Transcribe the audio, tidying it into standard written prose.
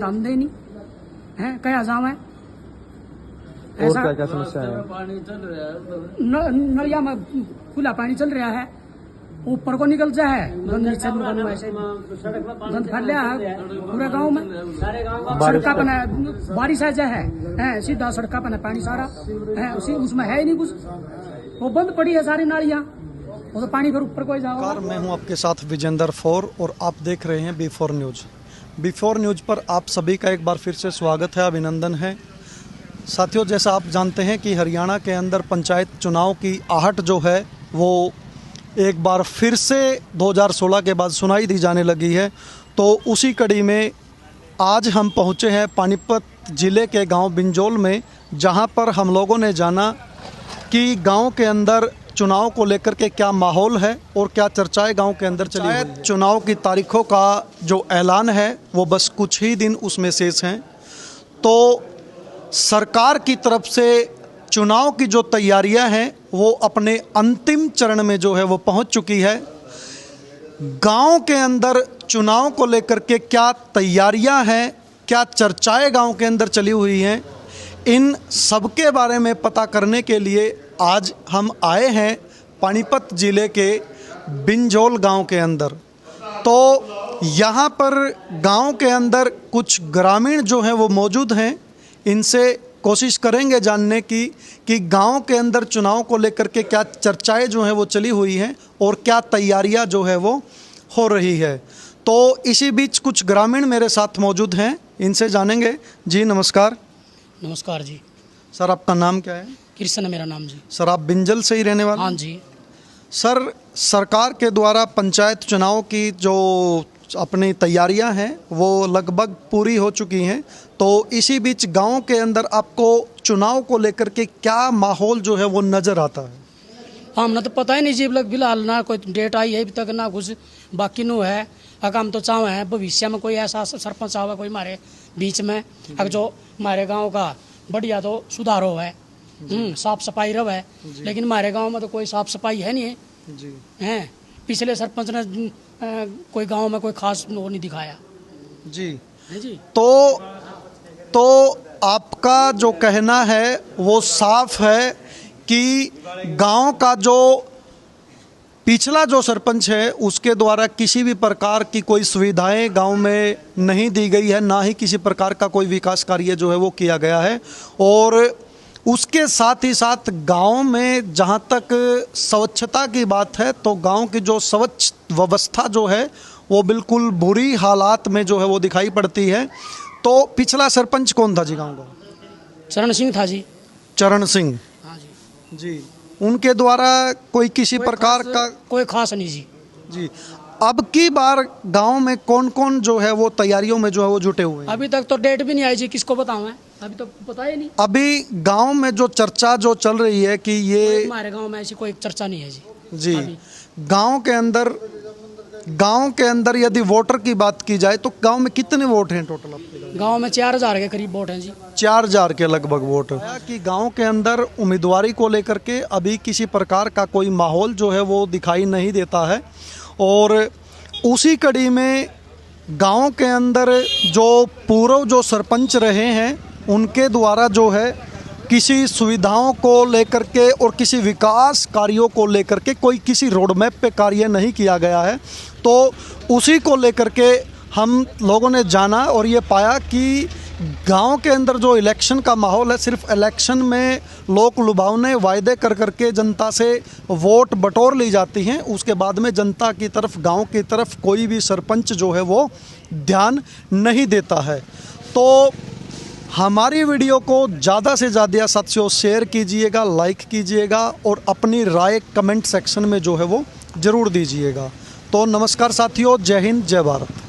धंधे नहीं है, क्या जाम है और क्या क्या समस्या है? पानी चल रहा है, नलिया में खुला पानी चल रहा है, ऊपर को निकल जाए गंद नीचे गंद फैल रहा है पूरे गांव में। सड़का पर बारिश आ जाए है सीधा सड़का पर पानी सारा है, उसी उसमें है ही नहीं कुछ, वो बंद पड़ी है सारी नालियाँ, वो तो पानी फिर ऊपर कोई जाओ। मैं हूं आपके साथ विजेंद्र फोर और आप देख रहे हैं B4 न्यूज़। B4 न्यूज़ पर आप सभी का एक बार फिर से स्वागत है, अभिनंदन है। साथियों, जैसा आप जानते हैं कि हरियाणा के अंदर पंचायत चुनाव की आहट जो है वो एक बार फिर से 2016 के बाद सुनाई दी जाने लगी है। तो उसी कड़ी में आज हम पहुंचे हैं पानीपत ज़िले के गांव बिंजोल में, जहां पर हम लोगों ने जाना कि गांव के अंदर चुनाव को लेकर के क्या माहौल है और क्या चर्चाएं गांव के अंदर चली हुई हैं। चुनाव की तारीखों का जो ऐलान है वो बस कुछ ही दिन उसमें शेष हैं। तो सरकार की तरफ से चुनाव की जो तैयारियां हैं वो अपने अंतिम चरण में जो है वो पहुंच चुकी है। गांव के अंदर चुनाव को लेकर के क्या तैयारियां हैं, क्या चर्चाएं गांव के अंदर चली हुई हैं, इन सब के बारे में पता करने के लिए आज हम आए हैं पानीपत ज़िले के बिंजोल गांव के अंदर। तो यहाँ पर गांव के अंदर कुछ ग्रामीण जो हैं वो मौजूद हैं, इनसे कोशिश करेंगे जानने की कि गांव के अंदर चुनाव को लेकर के क्या चर्चाएं जो हैं वो चली हुई हैं और क्या तैयारियां जो है वो हो रही है। तो इसी बीच कुछ ग्रामीण मेरे साथ मौजूद हैं, इनसे जानेंगे। जी नमस्कार। नमस्कार जी। सर, आपका नाम क्या है? कृष्ण मेरा नाम जी। सर, आप बिंजल से ही रहने वाले? हाँ जी। सर, सरकार के द्वारा पंचायत चुनाव की जो अपनी तैयारियां हैं वो लगभग पूरी हो चुकी हैं। तो इसी बीच गांव के अंदर आपको चुनाव को लेकर के क्या माहौल जो है वो नज़र आता है? हमने तो पता ही नहीं जी, फिलहाल ना कोई डेट आई है अभी तक, ना कुछ बाकी नो है। अगर हम तो चाहे हैं भविष्य में कोई ऐसा सरपंच आवा कोई हमारे बीच में, अगर जो हमारे गाँव का बढ़िया तो सुधार हो है, साफ सफाई रहो है। लेकिन हमारे गांव में तो कोई साफ सफाई है नहीं है जी। हैं पिछले सरपंच ने कोई गांव में कोई खास वो नहीं दिखाया जी। है जी। तो आपका जो कहना है वो साफ है कि गांव का जो पिछला जो सरपंच है उसके द्वारा किसी भी प्रकार की कोई सुविधाएं गांव में नहीं दी गई है, ना ही किसी प्रकार का कोई विकास कार्य जो है वो किया गया है। और उसके साथ ही साथ गांव में जहां तक स्वच्छता की बात है तो गांव की जो स्वच्छ व्यवस्था जो है वो बिल्कुल बुरी हालात में जो है वो दिखाई पड़ती है। तो पिछला सरपंच कौन था जी गांव का? चरण सिंह था जी। चरण सिंह। हाँ जी। जी, उनके द्वारा कोई किसी प्रकार का कोई खास नहीं जी। जी। अब की बार गांव में कौन कौन जो है वो तैयारियों में जो है वो जुटे हुए हैं? अभी तक तो डेट भी नहीं आई जी, किसको बताऊं मैं, अभी तो पता ही नहीं। अभी गांव में जो चर्चा जो चल रही है कि ये हमारे गांव में ऐसी कोई चर्चा नहीं है जी। जी। गांव के अंदर यदि वोटर की बात की जाए तो गांव में कितने वोट हैं टोटल आपके गांव में 4000 के करीब वोट हैं जी। 4000 के लगभग वोट कि गांव के अंदर उम्मीदवारी को लेकर के अभी किसी प्रकार का कोई माहौल जो है वो दिखाई नहीं देता है। और उसी कड़ी में गांव के अंदर जो पूर्व जो सरपंच रहे हैं उनके द्वारा जो है किसी सुविधाओं को लेकर के और किसी विकास कार्यों को लेकर के कोई किसी रोड मैप पे कार्य नहीं किया गया है। तो उसी को लेकर के हम लोगों ने जाना और ये पाया कि गांव के अंदर जो इलेक्शन का माहौल है, सिर्फ इलेक्शन में लोक लुभावने वायदे कर करके जनता से वोट बटोर ली जाती हैं, उसके बाद में जनता की तरफ, गांव की तरफ कोई भी सरपंच जो है वो ध्यान नहीं देता है। तो हमारी वीडियो को ज़्यादा से ज़्यादा साथियों शेयर कीजिएगा, लाइक कीजिएगा और अपनी राय कमेंट सेक्शन में जो है वो ज़रूर दीजिएगा। तो नमस्कार साथियों, जय हिंद, जय भारत।